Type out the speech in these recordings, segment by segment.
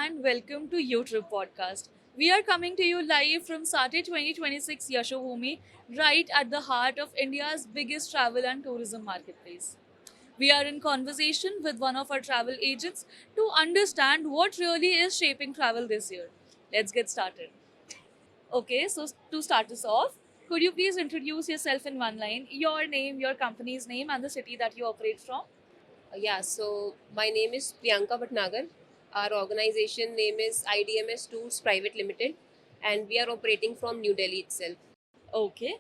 and welcome to YouTrip Podcast. We are coming to you live from Sate 2026 Yashobhumi, right at the heart of India's biggest travel and tourism marketplace. We are in conversation with one of our travel agents to understand what really is shaping travel this year. Let's get started. Okay, so to start us off, could you please introduce yourself in one line, your name, your company's name, and the city that you operate from? So my name is Priyanka Bhatnagar. Our organization name is IDMS Tours Private Limited, and we are operating from New Delhi itself. Okay.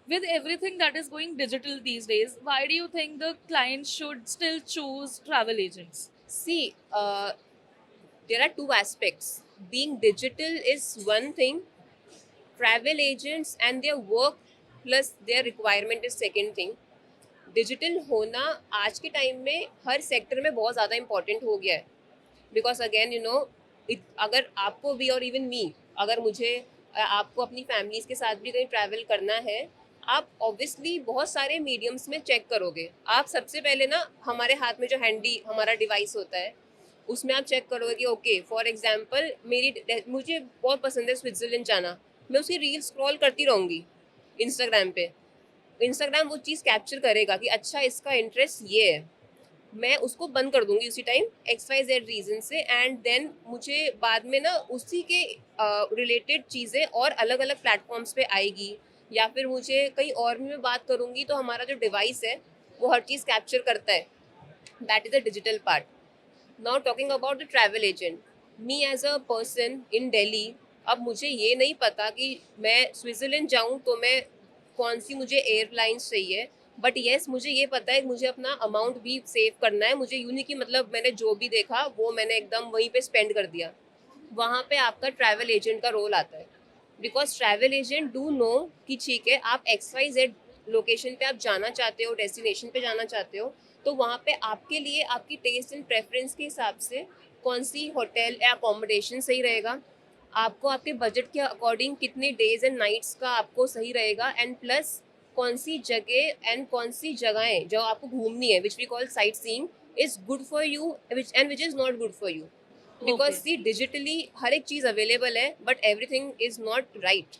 With everything that is going digital these days, why do you think the clients should still choose travel agents? See, there are two aspects. Being digital is one thing, travel agents and their work plus their requirement is second thing. Digital होना आज के time में हर sector में बहुत ज़्यादा important हो गया है बिकॉज अगेन अगर आपको भी और इवन मी अगर मुझे आपको अपनी फैमिलीज के साथ भी कहीं ट्रैवल करना है आप ऑब्वियसली बहुत सारे मीडियम्स में चेक करोगे आप सबसे पहले ना हमारे हाथ में जो हैंडी हमारा डिवाइस होता है उसमें आप चेक करोगे कि ओके फॉर एग्जांपल मुझे बहुत पसंद है स्विट्जरलैंड जाना मैं उसकी रील स्क्रॉल करती रहूँगी इंस्टाग्राम पे इंस्टाग्राम वो चीज़ कैप्चर करेगा कि अच्छा इसका इंटरेस्ट ये है मैं उसको बंद कर दूंगी उसी टाइम XYZ रीजन से एंड देन मुझे बाद में ना उसी के रिलेटेड चीज़ें और अलग अलग प्लेटफॉर्म्स पे आएगी या फिर मुझे कहीं और भी मैं बात करूंगी तो हमारा जो डिवाइस है वो हर चीज़ कैप्चर करता है that is the digital part now talking about the travel agent me as a person in Delhi अब मुझे ये नहीं पता कि मैं स्विट्ज़रलैंड जाऊँ तो मैं कौन सी मुझे एयरलाइंस चाहिए बट येस मुझे ये पता है कि मुझे अपना अमाउंट भी सेव करना है मुझे यूँ नहीं कि मतलब मैंने जो भी देखा वो मैंने एकदम वहीं पे स्पेंड कर दिया वहाँ पे आपका ट्रैवल एजेंट का रोल आता है because travel agent do know कि ठीक है आप XYZ लोकेशन पे आप जाना चाहते हो डेस्टिनेशन पे जाना चाहते हो तो वहाँ पे आपके लिए आपकी टेस्ट एंड प्रेफरेंस के हिसाब से कौन सी होटल या अकोमोडेशन सही रहेगा आपको आपके बजट के अकॉर्डिंग कितने डेज एंड नाइट्स का आपको सही रहेगा एंड प्लस कौन सी जगह एंड कौन सी जगहें जो आपको घूमनी है which we call sightseeing is good for you which is not good for you because Okay, see digitally हर एक चीज़ अवेलेबल है but everything is not right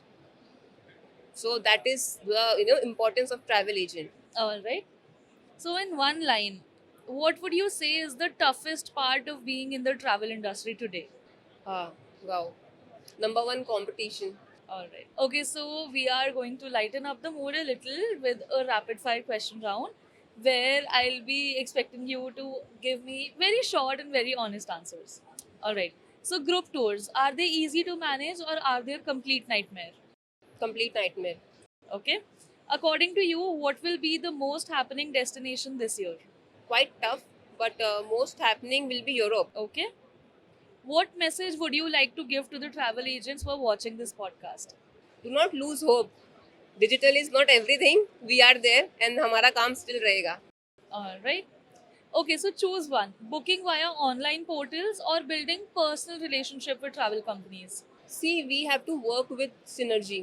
so that is the importance of travel agent all right. So, in one line, what would you say is the toughest part of being in the travel industry today? हाँ wow number one competition All right. Okay, so we are going to lighten up the mood a little with a rapid fire question round where I'll be expecting you to give me very short and very honest answers. All right. So, group tours, are they easy to manage or are they a complete nightmare? Complete nightmare Okay. According to you, what will be the most happening destination this year? Quite tough but most happening will be Europe Okay. What message would you like to give to the travel agents who are watching this podcast? Do not lose hope digital is not everything we are there and हमारा काम still रहेगा All right. Okay, so choose one: booking via online portals or building personal relationship with travel companies. See we have to work with synergy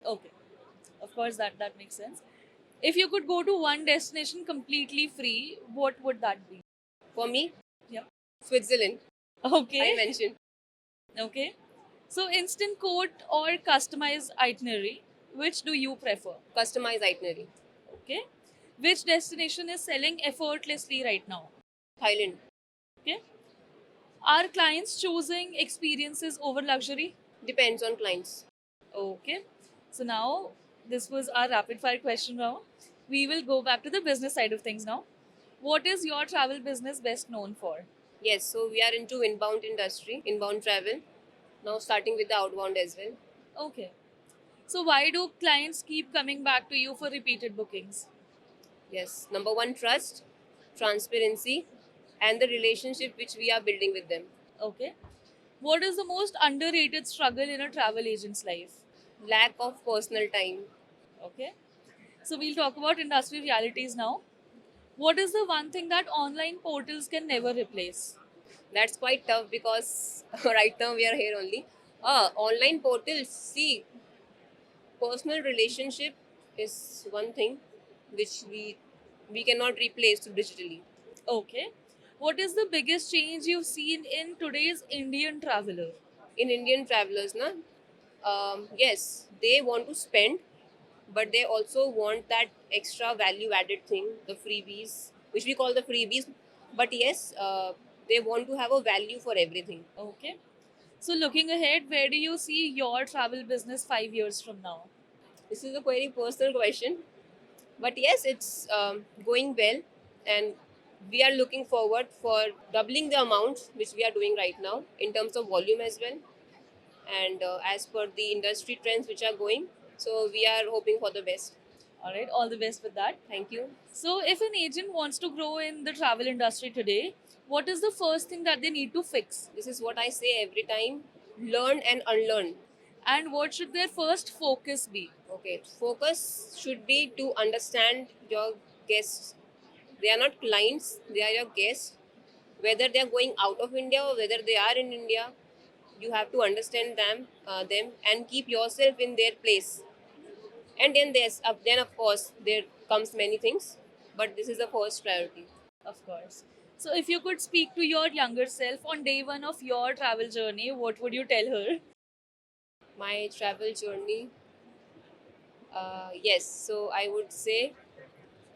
Okay, of course that makes sense. If you could go to one destination completely free, what would that be? For me Yeah. Switzerland I Okay. Mention Okay. So instant quote or customized itinerary, which do you prefer? Customize itinerary Okay. Which destination is selling effortlessly right now? Thailand Okay. Are clients choosing experiences over luxury? Depends on clients Okay. So now this was our rapid fire question round. We will go back to the business side of things now. What is your travel business best known for? yes so we are into inbound industry inbound travel now starting with the outbound as well Okay. So why do clients keep coming back to you for repeated bookings? yes number one trust transparency and the relationship which we are building with them Okay. What is the most underrated struggle in a travel agent's life? lack of personal time Okay. So we'll talk about industry realities now. What is the one thing that online portals can never replace? that's quite tough because right now we are here only online portals see personal relationship is one thing which we cannot replace digitally Okay. What is the biggest change you've seen in today's Indian traveler? In Indian travelers, na, yes, they want to spend, but they also want that extra value added thing, the freebies, which we call the freebies. But yes, they want to have a value for everything. Okay. So, looking ahead, where do you see your travel business 5 years from now? This is a very personal question, but yes, it's going well, and we are looking forward for doubling the amount which we are doing right now in terms of volume as well, and as per the industry trends which are going. So we are hoping for the best. All right, all the best with that. Thank you. So, if an agent wants to grow in the travel industry today, what is the first thing that they need to fix? This is what I say every time: learn and unlearn. And what should their first focus be? Okay, focus should be to understand your guests. They are not clients, they are your guests. Whether they are going out of India or whether they are in India, you have to understand them and keep yourself in their place. And then of course there comes many things, but this is the first priority. Of course. So, if you could speak to your younger self on day one of your travel journey, what would you tell her? My travel journey, yes. So I would say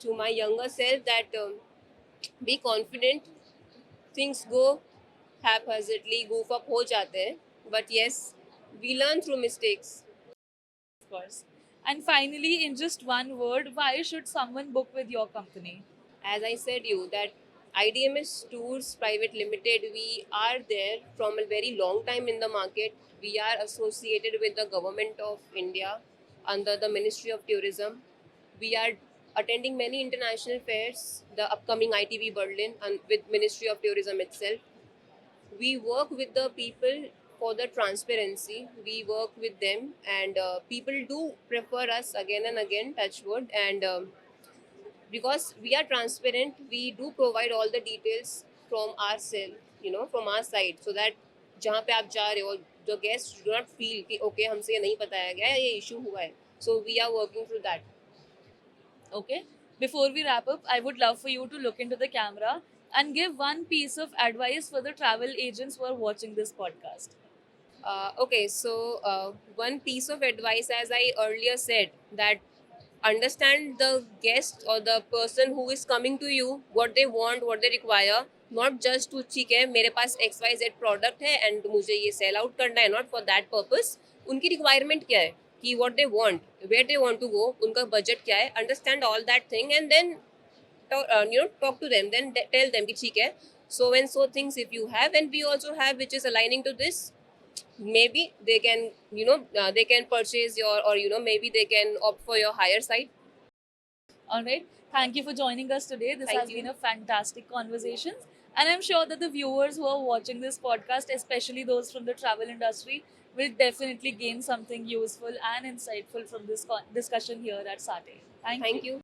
to my younger self that be confident. Things go haphazardly, goof up हो जाते हैं, but yes, we learn through mistakes. Of course. And finally, in just one word, why should someone book with your company? As I said you that IDMS Tours Private Limited, we are there from a very long time in the market. We are associated with the government of India under the Ministry of Tourism. We are attending many international fairs, the upcoming ITV Berlin and with Ministry of Tourism itself. We work with the people for the transparency. We work with them, and people do prefer us again and again, touch wood, and because we are transparent, we do provide all the details from ourselves, from our side, so that जहाँ पे आप जा रहे हो, the guests do not feel कि okay हमसे ये नहीं बताया गया है, ये issue हुआ है. So we are working through that. Okay. Before we wrap up, I would love for you to look into the camera and give one piece of advice for the travel agents who are watching this podcast. Okay, so one piece of advice, as I earlier said, that understand the guest or the person who is coming to you, what they want, what they require, not just to ठीक है मेरे पास XYZ product है and मुझे ये sell out करना है, not for that purpose. उनकी requirement क्या है कि what they want, where they want to go, उनका budget क्या है, understand all that thing, and then talk to them, then tell them कि ठीक है so and so things if you have and we also have which is aligning to this, maybe they can they can purchase your, or maybe they can opt for your higher side. All right. Thank you for joining us today. This Thank has you. been a fantastic conversation. And I'm sure that the viewers who are watching this podcast, especially those from the travel industry, will definitely gain something useful and insightful from this discussion here at Sate. Thank you. Thank you.